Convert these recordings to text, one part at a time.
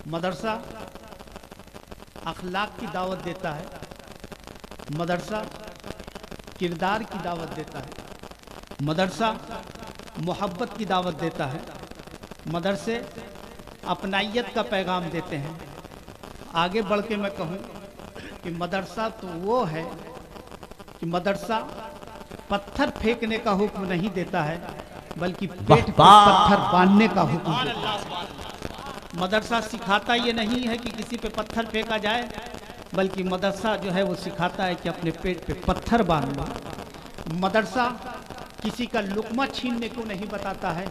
मदरसा अखलाक की दावत देता है, मदरसा किरदार की दावत देता है, मदरसा मोहब्बत की दावत देता है, मदरसे अपनाइयत का पैगाम देते हैं। आगे बढ़ के मैं कहूँ कि मदरसा तो वो है कि मदरसा पत्थर फेंकने का हुक्म नहीं देता है, बल्कि पेट पे पत्थर बांधने का हुक्म देता है। मदरसा सिखाता ये नहीं है कि किसी पे पत्थर फेंका जाए, बल्कि मदरसा जो है वो सिखाता है कि अपने पेट पे पत्थर बांध लो। मदरसा किसी का लुकमा छीनने को नहीं बताता है,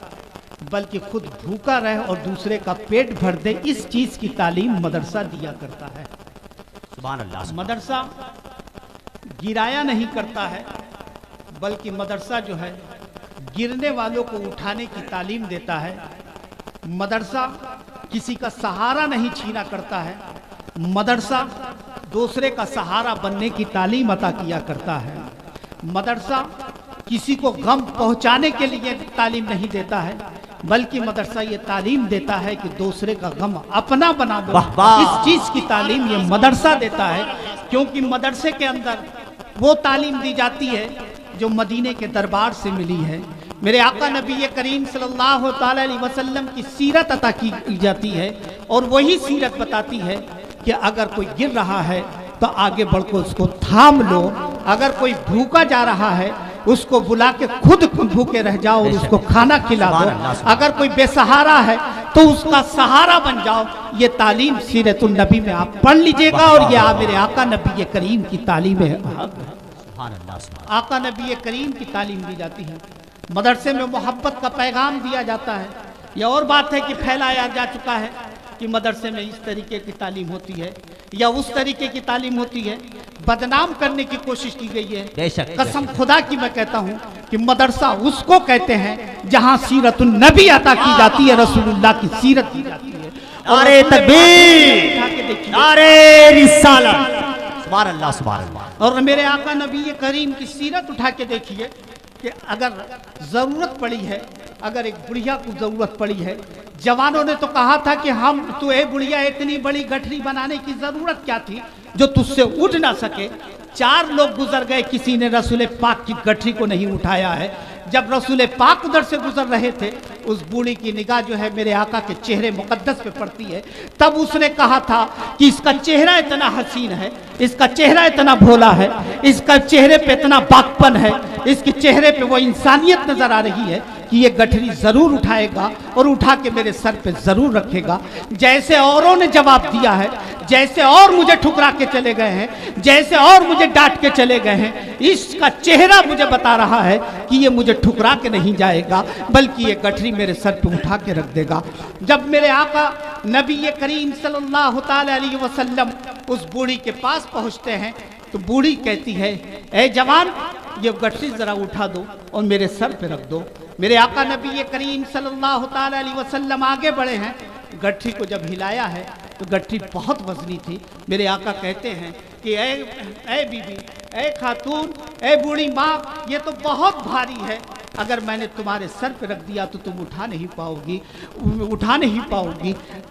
बल्कि खुद भूखा रहे और दूसरे का पेट भर दे, इस चीज की तालीम मदरसा दिया करता है। सुभान अल्लाह। मदरसा गिराया नहीं करता है, बल्कि मदरसा जो है गिरने वालों को उठाने की तालीम देता है। मदरसा किसी का सहारा नहीं छीना करता है, मदरसा दूसरे का सहारा बनने की तालीम अता किया करता है। मदरसा किसी को गम पहुंचाने के लिए तालीम नहीं देता है, बल्कि मदरसा ये तालीम देता है कि दूसरे का गम अपना बना दो। इस चीज की तालीम ये मदरसा देता है, क्योंकि मदरसे के अंदर वो तालीम दी जाती है जो मदीने के दरबार से मिली है। मेरे आका नबी करीम सल्लल्लाहु ताला अलैहि वसल्लम की सीरत अता की जाती है, और वही सीरत बताती है कि अगर कोई गिर रहा है तो आगे बढ़कर उसको थाम लो, अगर कोई भूखा जा रहा है उसको बुला के खुद भूखे रह जाओ और उसको खाना खिला दो, अगर कोई बेसहारा है तो उसका सहारा बन जाओ। ये तालीम सीरतुन नबी में आप पढ़ लीजिएगा, और ये मेरे आका नबी करीम की तालीम है। आका नबी करीम की तालीम दी जाती है। मदरसे में मोहब्बत का पैगाम दिया जाता है। यह और बात है कि फैलाया जा चुका है कि मदरसे में इस तरीके की तालीम होती है या उस तरीके की तालीम होती है, बदनाम करने की कोशिश की गई है। कसम खुदा की मैं कहता हूँ कि मदरसा उसको कहते हैं जहाँ सीरतुन नबी अता की जाती है, रसूलुल्लाह की सीरत की जाती है। नारे तकबीर, नारे रिसालत, सुभान अल्लाह, सुभान अल्लाह। और मेरे आका नबी करीम की सीरत उठा के देखिए कि अगर जरूरत पड़ी है, अगर एक बुढ़िया को जरूरत पड़ी है, जवानों ने तो कहा था कि हम तो ए बुढ़िया इतनी बड़ी गठरी बनाने की जरूरत क्या थी जो तुझसे उठ ना सके। 4 लोग गुजर गए, किसी ने रसूल पाक की गठरी को नहीं उठाया है। जब रसूल पाक उधर से गुजर रहे थे, उस बूढ़ी की निगाह जो है मेरे आका के चेहरे मुकद्दस पे पड़ती है। तब उसने कहा था कि इसका चेहरा इतना हसीन है, इसका चेहरा इतना भोला है, इसका चेहरे पे इतना बाकपन है, इसके चेहरे पे वो इंसानियत नजर आ रही है कि ये गठरी जरूर उठाएगा और उठा के मेरे सर पे जरूर रखेगा। जैसे औरों ने जवाब दिया है, जैसे और मुझे ठुकरा के चले गए हैं, जैसे और मुझे डांट के चले गए हैं, इसका चेहरा मुझे बता रहा है कि ये मुझे ठुकरा के नहीं जाएगा, बल्कि ये गठरी मेरे सर पे उठा के रख देगा। जब मेरे आका नबी करीम सल्लल्लाहु ताला अलैहि वसल्लम उस बूढ़ी के पास पहुंचते हैं तो बूढ़ी कहती है, ए जवान, ये गठरी जरा उठा दो और मेरे सर पे रख दो। मेरे आका नबी करीम सल्लल्लाहु ताला अलैहि वसल्लम आगे बढ़े हैं, गठरी को जब हिलाया है तो गठरी बहुत वजनी थी। मेरे आका कहते हैं कि ए बीबी, ए खातून, ए बूढ़ी माँ, ये तो बहुत भारी है, अगर मैंने तुम्हारे सर पे रख दिया तो तुम उठा नहीं पाओगी।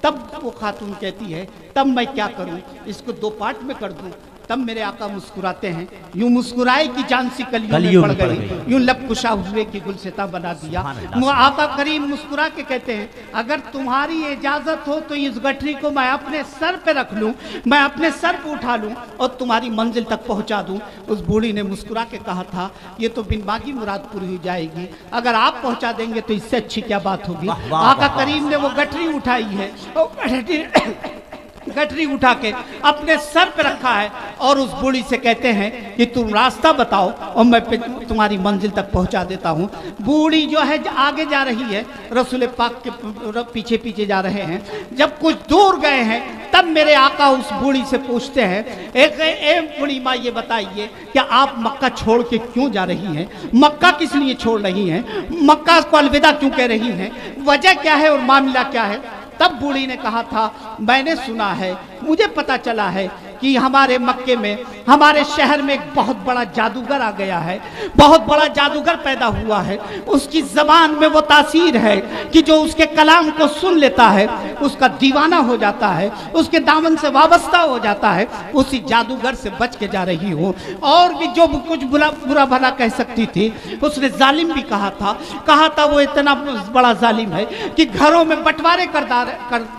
तब वो खातून कहती है, तब मैं क्या करूं, इसको 2 पार्ट में कर दूं। तब मेरे आका मुस्कुराते हैं, यूं मुस्कुराए कि जान सी कलियों में पड़ गई, यूं लब कुशा हुए कि गुलसिता बना दिया। आका करीम मुस्कुरा के कहते हैं, अगर तुम्हारी इजाजत हो तो इस गठरी को मैं अपने सर पे रख लूं, मैं अपने सर पे उठा लूं और तुम्हारी मंजिल तक पहुंचा दूं। उस बूढ़ी ने मुस्कुरा के कहा था, ये तो बिन मांगी मुराद पूरी हो जाएगी, अगर आप पहुंचा देंगे तो इससे अच्छी क्या बात होगी। आका करीम ने वो गठरी उठाई है, गठरी उठा के अपने सर पे रखा है और उस बूढ़ी से कहते हैं कि तुम रास्ता बताओ और मैं तुम्हारी मंजिल तक पहुंचा देता हूं। बूढ़ी जो है आगे जा रही है, रसूल पाक के पीछे पीछे जा रहे हैं। जब कुछ दूर गए हैं तब मेरे आका उस बूढ़ी से पूछते हैं, एक बूढ़ी माँ ये बताइए कि आप मक्का छोड़ के क्यों जा रही हैं, मक्का किस लिए छोड़ रही हैं, मक्का को अलविदा क्यों कह रही हैं, वजह क्या है और मामला क्या है। तब बूढ़ी ने कहा था, मैंने सुना है, मुझे पता चला है कि हमारे मक्के में, हमारे शहर में एक बहुत बड़ा जादूगर आ गया है, बहुत बड़ा जादूगर पैदा हुआ है। उसकी ज़बान में वो तासीर है कि जो उसके कलाम को सुन लेता है उसका दीवाना हो जाता है, उसके दामन से वाबस्ता हो जाता है। उसी जादूगर से बच के जा रही हूँ। और भी जो कुछ बुरा भला कह सकती थी, उसने जालिम भी कहा था वो इतना बड़ा जालिम है कि घरों में बंटवारे कर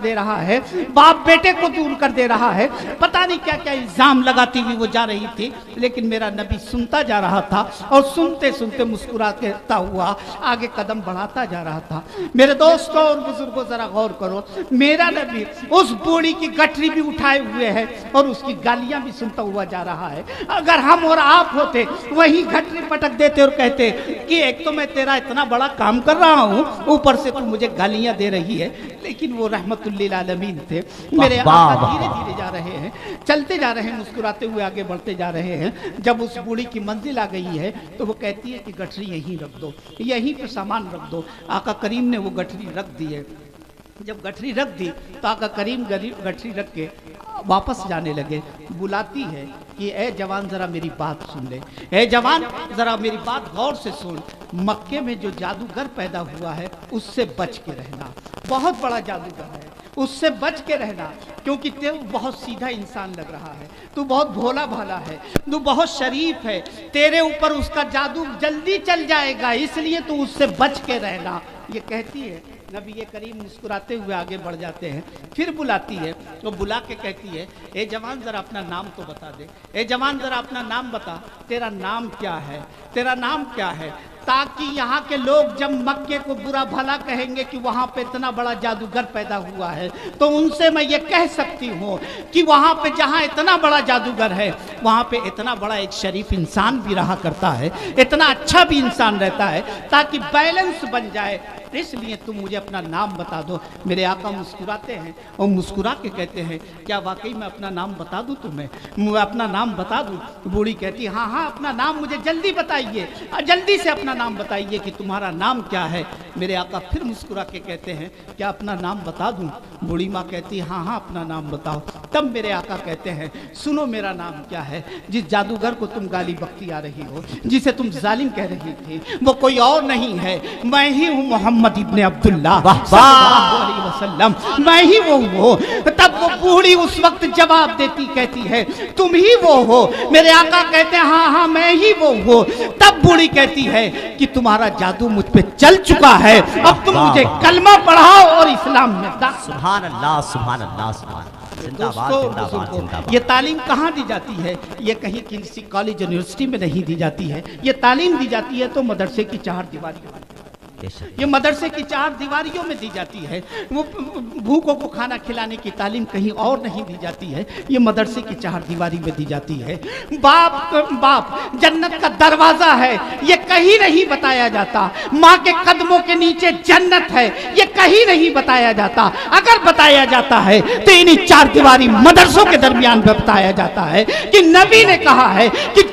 दे रहा है, बाप बेटे को दूर कर दे रहा है, पता नहीं क्या क्या इल्जाम लगाती हुई वो जा रही थी। लेकिन मेरा नबी सुनता जा रहा था और सुनते सुनते मुस्कुराता हुआ आगे कदम बढ़ाता जा रहा था। मेरे दोस्तों और बुजुर्गों जरा गौर करो, मेरा नबी उस बूढ़ी की गठरी भी उठाए हुए है और उसकी गालियां भी सुनता हुआ जा रहा है। अगर हम और आप होते वही गठरी पटक देते और कहते कि एक तो मैं तेरा इतना बड़ा काम कर रहा हूँ, ऊपर से तू मुझे गालियां दे रही है। लेकिन वो रहमतुल्लिल आलमीन थे। मेरे आका धीरे धीरे जा रहे हैं, चलते जा रहे हैं, मुस्कुराते हुए आगे बढ़ते जा रहे हैं। जब उस बूढ़ी की मंजिल आ गई है तो वो कहती है कि गठरी यहीं रख दो, यहीं पे सामान रख दो। आका करीम ने वो गठरी रख दी है। जब गठरी रख दी तो आका करीम गठरी रख के वापस जाने लगे। बुलाती है कि ए जवान जरा मेरी बात सुन ले, ए जवान जरा मेरी बात गौर से सुन। मक्के में जो जादूगर पैदा हुआ है उससे बच के रहना, बहुत बड़ा जादूगर है, उससे बच के रहना, क्योंकि तू बहुत सीधा इंसान लग रहा है, तू बहुत भोला भाला है, तू बहुत शरीफ है, तेरे ऊपर उसका जादू जल्दी चल जाएगा, इसलिए तू उससे बच के रहना। ये कहती है, नबी ये करीम मुस्कुराते हुए आगे बढ़ जाते हैं। फिर बुलाती है तो बुला के कहती है, ए जवान जरा अपना नाम तो बता दे, ए जवान जरा अपना नाम बता, तेरा नाम क्या है, तेरा नाम क्या है, ताकि यहाँ के लोग जब मक्के को बुरा भला कहेंगे कि वहाँ पे इतना बड़ा जादूगर पैदा हुआ है, तो उनसे मैं ये कह सकती हूँ कि वहाँ पे जहाँ इतना बड़ा जादूगर है वहाँ पे इतना बड़ा एक शरीफ इंसान भी रहा करता है, इतना अच्छा भी इंसान रहता है, ताकि बैलेंस बन जाए। इसलिए तुम मुझे अपना नाम बता दो। मेरे आका मुस्कुराते हैं और मुस्कुरा के कहते हैं, क्या वाकई मैं अपना नाम बता दूं तुम्हें, मैं अपना नाम बता दूं? बूढ़ी कहती है, हाँ अपना नाम मुझे जल्दी बताइए, जल्दी से अपना नाम बताइए कि तुम्हारा नाम क्या है। मेरे आका फिर मुस्कुरा के कहते हैं, क्या अपना नाम बता दूं? बूढ़ी माँ कहती है, हाँ अपना नाम बताओ। तब मेरे आका कहते हैं, सुनो मेरा नाम क्या है। जिस जादूगर को तुम गाली बकती आ रही हो, जिसे तुम जालिम कह रही थी, वो कोई और नहीं है, मैं ही हूँ मोहम्मद इब्ने अब्दुल्लाह सल्लल्लाहु अलैहि वसल्लम, मैं ही वो हूँ। तब वो बूढ़ी उस वक्त जवाब देती, कहती है, तुम ही वो हो। मेरे आका कहते हैं, हाँ मैं ही वो हूँ। तब बूढ़ी कहती है कि तुम्हारा जादू मुझ पे चल चुका है, अब तुम मुझे कलमा पढ़ाओ और इस्लाम में दाखिल। सुभान अल्लाह, सुभान अल्लाह, सुभान अल्लाह। जिंदाबाद, जिंदाबाद, जिंदाबाद। ये तालीम कहाँ दी जाती है? ये कहीं किसी कॉलेज यूनिवर्सिटी में नहीं दी जाती है। ये तालीम दी जाती है तो मदरसे की चार दीवारियों में, ये मदरसे की चार दीवारियों में दी जाती है। वो भूखों को खाना खिलाने की तालीम कहीं और नहीं दी जाती है, ये मदरसे की चार दीवारी में दी जाती है। बाप जन्नत का दरवाजा है, ये कहीं नहीं बताया जाता। माँ के कदमों के नीचे जन्नत है, ये कहीं नहीं बताया जाता। अगर बताया जाता है तो इन्हीं चार दीवारी मदरसों के दरमियान में बताया जाता है कि नबी ने कहा है कि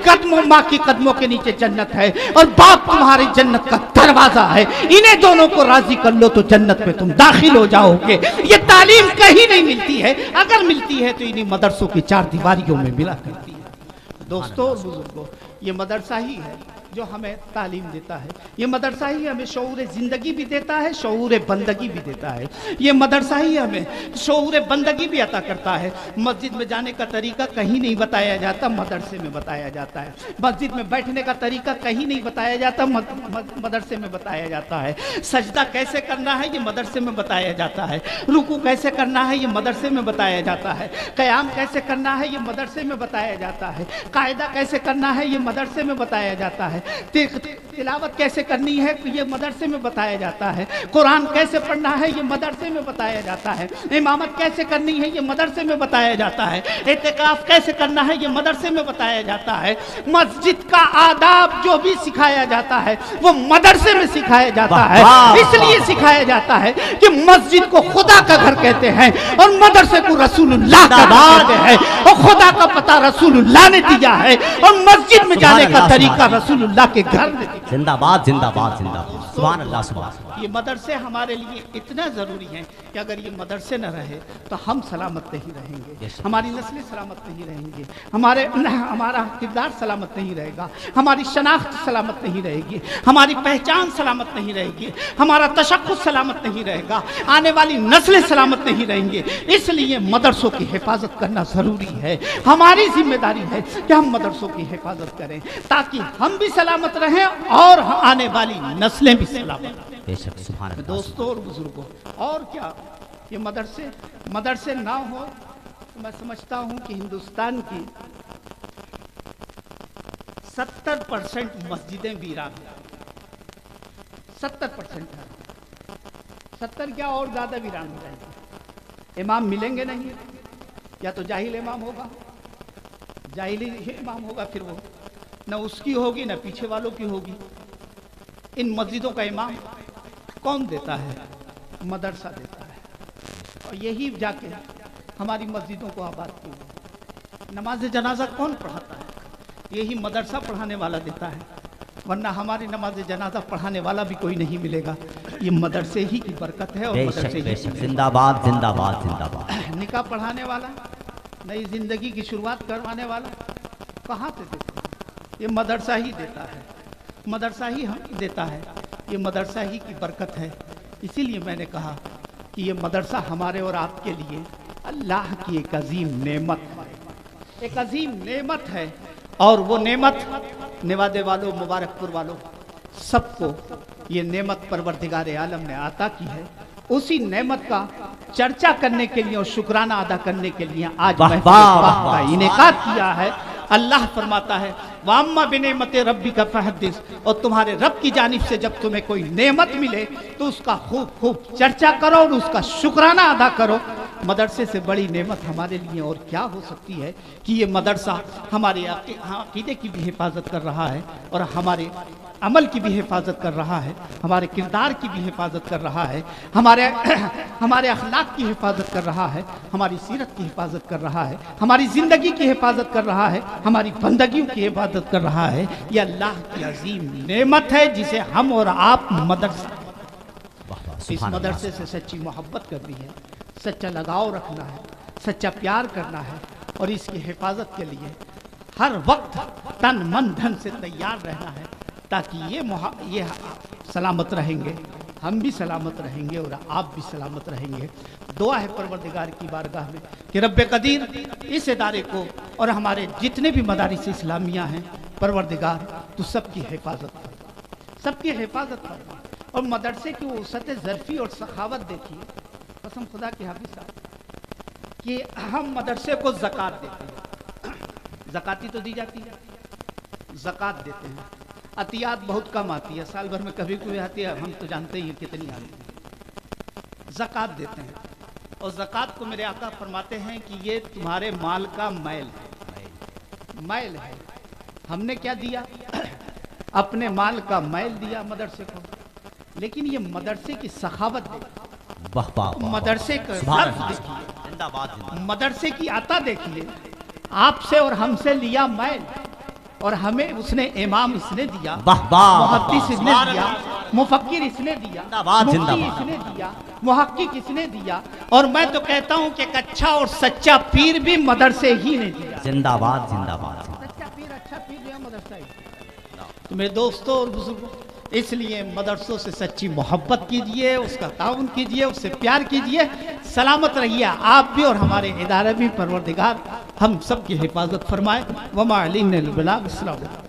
माँ की कदमों के नीचे जन्नत है और बाप तुम्हारी जन्नत का दरवाजा है, इन्हें दोनों को राजी कर लो तो जन्नत में तुम दाखिल हो जाओगे। ये तालीम कहीं नहीं मिलती है, अगर मिलती है तो इन्हीं मदरसों की चार दीवारियों में मिला करती है। दोस्तों और बुजुर्गों, ये मदरसा ही है जो हमें तालीम देता है, ये मदरसा ही हमें शऊर ज़िंदगी भी देता है, शऊर बंदगी भी देता है। ये मदरसा ही हमें शऊर बंदगी भी अता करता है। मस्जिद में जाने का तरीका कहीं नहीं बताया जाता, मदरसे में बताया जाता है। मस्जिद में बैठने का तरीका कहीं नहीं बताया जाता, मदरसे में बताया जाता है। सजदा कैसे करना है ये मदरसे में बताया जाता है। रुकू कैसे करना है ये मदरसे में बताया जाता है। क़याम कैसे करना है ये मदरसे में बताया जाता है। कायदा कैसे करना है ये मदरसे में बताया जाता है। तिलावत कैसे करनी है ये मदरसे में बताया जाता है। कुरान कैसे पढ़ना है ये मदरसे में बताया जाता है। इमामत कैसे करनी है ये मदरसे में बताया जाता है। इत्तिकाफ कैसे करना है ये मदरसे में बताया जाता है। मस्जिद का आदाब जो भी सिखाया जाता है वो मदरसे में सिखाया जाता है। इसलिए सिखाया जाता है कि मस्जिद को खुदा का घर कहते हैं और मदरसे को रसूलुल्लाह का घर कहते हैं, और खुदा का पता रसूलुल्लाह ने दिया है और मस्जिद में जाने का तरीका रसूलुल्लाह के घर में। जिंदाबाद, जिंदाबाद, जिंदाबाद। सुभान अल्लाह, सुभान अल्लाह। یہ مدرسے ہمارے لیے اتنا ضروری ہیں کہ اگر یہ مدرسے نہ رہے تو ہم سلامت نہیں رہیں گے، ہماری نسلیں سلامت نہیں رہیں گی، ہمارا کردار سلامت نہیں رہے گا، ہماری شناخت سلامت نہیں رہے گی، ہماری پہچان سلامت نہیں رہے گی، ہمارا تشخص سلامت نہیں رہے گا، آنے والی نسلیں سلامت نہیں رہیں گے۔ اس لیے مدرسوں کی حفاظت کرنا ضروری ہے، ہماری ذمہ داری ہے کہ ہم مدرسوں کی حفاظت کریں تاکہ ہم بھی سلامت رہیں اور آنے والی نسلیں بھی سلامت رہیں۔ بے شک سبحان اللہ۔ دوستوں اور بزرگوں، اور کیا یہ مدرسے نہ ہو تو میں سمجھتا ہوں کہ ہندوستان کی 70% مسجدیں ویران ہیں، 70% ہیں، 70 کیا اور زیادہ ویران ہو جائیں گے۔ امام ملیں گے نہیں، یا تو جاہل امام ہوگا، جاہلی امام ہوگا، پھر وہ نہ اس کی ہوگی نہ پیچھے والوں کی ہوگی۔ ان مسجدوں کا امام کون دیتا ہے؟ مدرسہ دیتا ہے، اور یہی جا کے ہماری مسجدوں کو آباد کیا۔ نماز جنازہ کون پڑھاتا ہے؟ یہی مدرسہ پڑھانے والا دیتا ہے، ورنہ ہماری نماز جنازہ پڑھانے والا بھی کوئی نہیں ملے گا۔ یہ مدرسے ہی کی برکت ہے اور بے مدرسے شک ہی بے کی شک، زندہ باد زندہ باد زندہ باد۔ نکاح پڑھانے والا، نئی زندگی کی شروعات کروانے والا کہاں سے دیتا ہے؟ یہ مدرسہ ہی دیتا ہے، مدرسہ ہی ہم دیتا ہے، یہ مدرسہ ہی کی برکت ہے۔ اسی لیے میں نے کہا کہ یہ مدرسہ ہمارے اور آپ کے لیے اللہ کی ایک عظیم نعمت ہے، ایک عظیم نعمت ہے، اور وہ نعمت نوادے والوں، مبارک پور والوں، سب کو یہ نعمت پروردگار عالم نے عطا کی ہے۔ اسی نعمت کا چرچا کرنے کے لیے اور شکرانہ ادا کرنے کے لیے آج واہ محفل واہ پاک واہ کا انعقاد کیا ہے۔ اللہ فرماتا ہے وَأَمَّا بِنِعْمَتِ رَبِّكَ فَحَدِّثْ، اور تمہارے رب کی جانب سے جب تمہیں کوئی نعمت ملے تو اس کا خوب چرچا کرو اور اس کا شکرانہ ادا کرو۔ مدرسے سے بڑی نعمت ہمارے لیے اور کیا ہو سکتی ہے کہ یہ مدرسہ ہمارے عقیدے کی بھی حفاظت کر رہا ہے، اور ہمارے عمل کی بھی حفاظت کر رہا ہے، ہمارے کردار کی بھی حفاظت کر رہا ہے، ہمارے اخلاق کی حفاظت کر رہا ہے، ہماری سیرت کی حفاظت کر رہا ہے، ہماری زندگی کی حفاظت کر رہا ہے، ہماری بندگیوں کی حفاظت کر رہا ہے۔ یہ اللہ کی عظیم نعمت ہے جسے ہم اور آپ مدرسہ، اس مدرسے سے سچی محبت کرنی ہے، سچا لگاؤ رکھنا ہے، سچا پیار کرنا ہے، اور اس کی حفاظت کے لیے ہر وقت تن من دھن سے تیار رہنا ہے، تاکہ یہ سلامت رہیں گے، ہم بھی سلامت رہیں گے اور آپ بھی سلامت رہیں گے۔ دعا ہے پروردگار کی بارگاہ میں کہ رب قدیر اس ادارے کو اور ہمارے جتنے بھی مدارس اسلامیہ ہیں، پروردگار تو سب کی حفاظت فرما، سب کی حفاظت فرما، اور مدرسے کی وسعت ظرفی اور سخاوت دیکھیے، قسم خدا کے حافظ صاحب، کہ ہم مدرسے کو زکوٰۃ دیتے ہیں، زکاتی تو دی جاتی ہے، زکوٰۃ دیتے ہیں، عطیات بہت کم آتی ہے، سال بھر میں کبھی کوئی آتی ہے، ہم تو جانتے ہی کتنی آتی ہے، زکوٰۃ دیتے ہیں، اور زکوٰۃ کو میرے آقا فرماتے ہیں کہ یہ تمہارے مال کا میل ہے، میل ہے۔ ہم نے کیا دیا؟ اپنے مال کا میل دیا مدرسے کو، لیکن یہ مدرسے کی سخاوت دیکھیے، مدرسے کا ظرف دیکھیے، مدرسے کی عطا دیکھیے، آپ سے اور ہم سے لیا میل، اور ہمیں اس نے امام اس نے دیا، محدث اس نے دیا، مفکر اس نے دیا، مفتی اس نے دیا، محقق اس نے دیا، اور میں تو کہتا ہوں کہ ایک اچھا اور سچا پیر بھی مدرسے ہی نے دیا۔ زندہ باد زندہ باد۔ سچا پیر، اچھا پیر دیا مدرسہ ہی۔ تو میرے دوستوں اور بزرگوں، اس لیے مدرسوں سے سچی محبت کیجئے، اس کا تعاون کیجئے، اس سے پیار کیجئے، سلامت رہیے آپ بھی اور ہمارے ادارے بھی، پروردگار ہم سب کی حفاظت فرمائے۔ وما علینا البلاغ۔ السلام علیکم۔